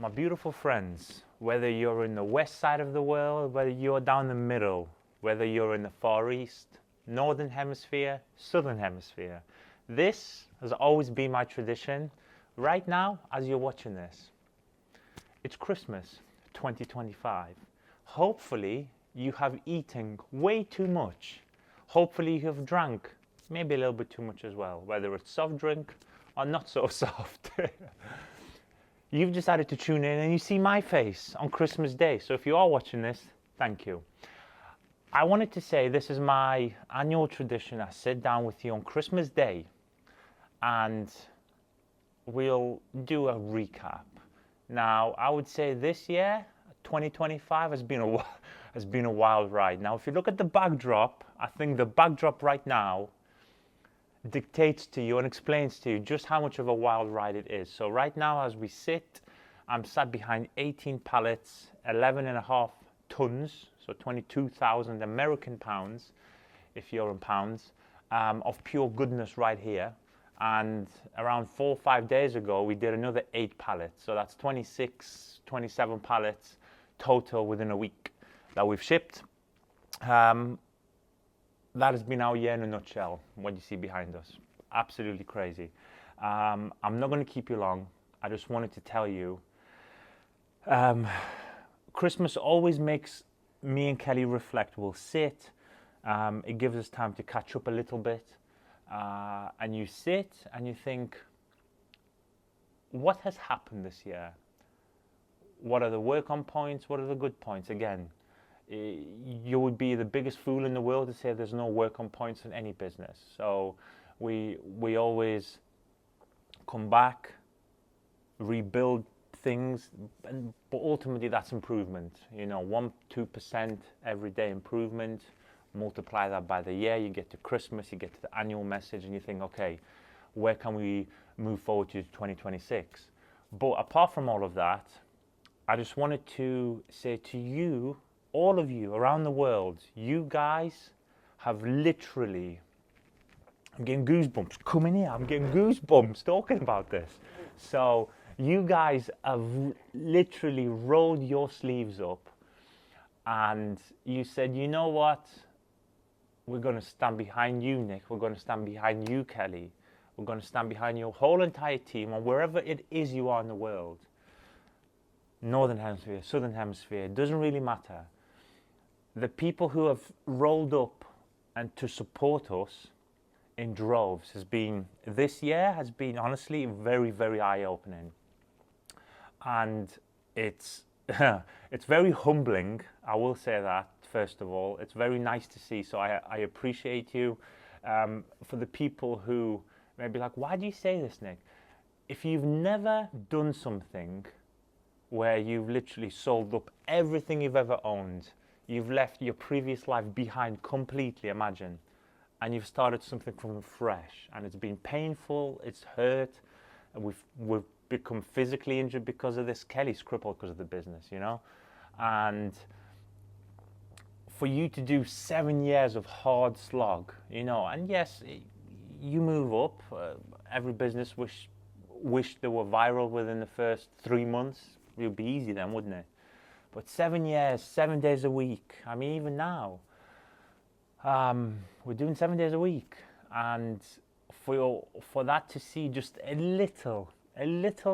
My beautiful friends, whether you're in the west side of the world, whether you're down the middle, whether you're in the Far East, Northern Hemisphere, Southern Hemisphere, this has always been my tradition. Right now, as you're watching this, it's Christmas 2025. Hopefully, you have eaten way too much. Hopefully, you have drank maybe a little bit too much as well, whether it's soft drink or not so soft. You've decided to tune in and you see my face on Christmas Day. So if you are watching this, thank you. I wanted to say this is my annual tradition. I sit down with you on Christmas Day and we'll do a recap. Now, I would say this year, 2025, has been a wild ride. Now, if you look at the backdrop, I think the backdrop right now dictates to you and explains to you just how much of a wild ride it is. So right now as we sit, I'm sat behind 18 pallets, 11.5 tons, so 22,000 American pounds, if you're in pounds, of pure goodness right here. And around 4 or 5 days ago, we did another 8 pallets. So that's 26, 27 pallets total within a week that we've shipped. That has been our year in a nutshell, what you see behind us. Absolutely crazy. I'm not going to keep you long. I just wanted to tell you, Christmas always makes me and Kelly reflect. We'll sit, it gives us time to catch up a little bit, and you sit and you think, what has happened this year? What are the work-on points? What are the good points? Again, you would be the biggest fool in the world to say there's no work-on points in any business. So we always come back, rebuild things, but ultimately that's improvement. 1-2% everyday improvement. Multiply that by the year, you get to Christmas, you get to the annual message, and you think, okay, where can we move forward to 2026? But apart from all of that, I just wanted to say to you, all of you around the world, you guys have literally, I'm getting goosebumps coming here, I'm getting goosebumps talking about this. So you guys have literally rolled your sleeves up and you said, you know what, we're going to stand behind you, Nick, we're going to stand behind you, Kelly, we're going to stand behind your whole entire team, or wherever it is you are in the world. Northern Hemisphere, Southern Hemisphere, it doesn't really matter. The people who have rolled up and to support us in droves this year has been honestly very, very eye-opening. And it's very humbling, I will say that, first of all. It's very nice to see, so I appreciate you. For the people who may be like, why do you say this, Nick? If you've never done something where you've literally sold up everything you've ever owned, you've left your previous life behind completely, imagine, and you've started something from fresh, and it's been painful, it's hurt, and we've become physically injured because of this. Kelly's crippled because of the business, and for you to do 7 years of hard slog, and yes, you move up. Every business wish they were viral within the first 3 months. It would be easy then, wouldn't it? But 7 years, 7 days a week. I mean, even now, we're doing 7 days a week, and for that to see just a little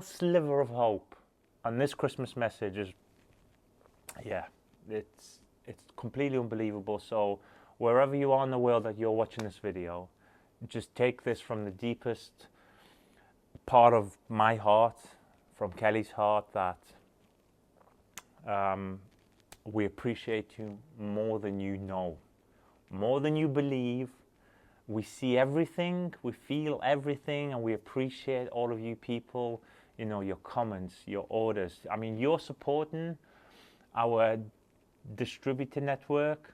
sliver of hope on this Christmas message is, it's completely unbelievable. So wherever you are in the world that you're watching this video, just take this from the deepest part of my heart, from Kelly's heart, that we appreciate you more than you know, more than you believe. We see everything, we feel everything, and we appreciate all of you people, your comments, your orders. I mean, you're supporting our distributor network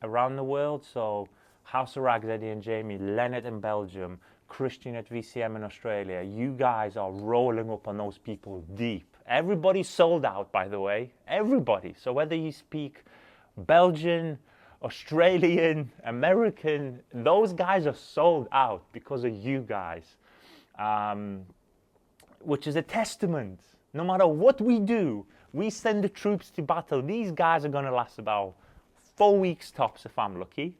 around the world. So House of Rags, Eddie and Jamie, Leonard in Belgium, Christian at VCM in Australia. You guys are rolling up on those people deep. Everybody's sold out, by the way. Everybody. So whether you speak Belgian, Australian, American, those guys are sold out because of you guys, which is a testament No matter what we do, we send the troops to battle. These guys are going to last about 4 weeks tops if I'm lucky,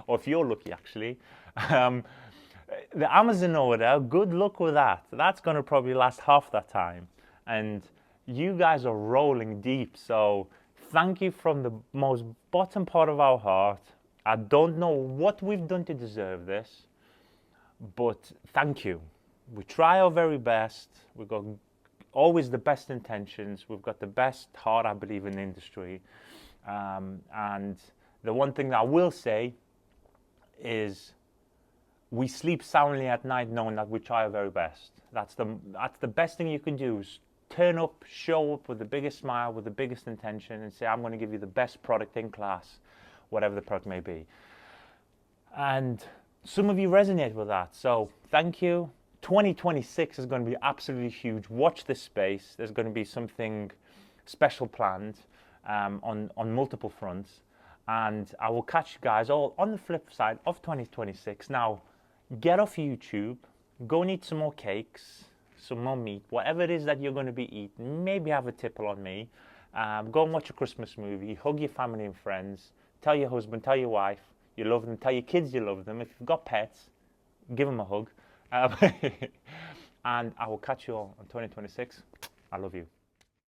or if you're lucky actually. The Amazon order, good luck with that. That's going to probably last half that time. And you guys are rolling deep, so thank you from the most bottom part of our heart. I don't know what we've done to deserve this, but thank you. We try our very best. We've got always the best intentions. We've got the best heart, I believe, in the industry. And the one thing that I will say is we sleep soundly at night knowing that we try our very best. That's the best thing you can do, is turn up, show up with the biggest smile, with the biggest intention, and say, I'm going to give you the best product in class, whatever the product may be. And some of you resonate with that, so thank you. 2026 is going to be absolutely huge. Watch this space. There's going to be something special planned on multiple fronts. And I will catch you guys all on the flip side of 2026. Now, get off YouTube, go and eat some more cakes, some more meat, whatever it is that you're going to be eating. Maybe have a tipple on me. Go and watch a Christmas movie, hug your family and friends, tell your husband, tell your wife you love them, tell your kids you love them. If you've got pets, give them a hug. And I will catch you all on 2026. I love you.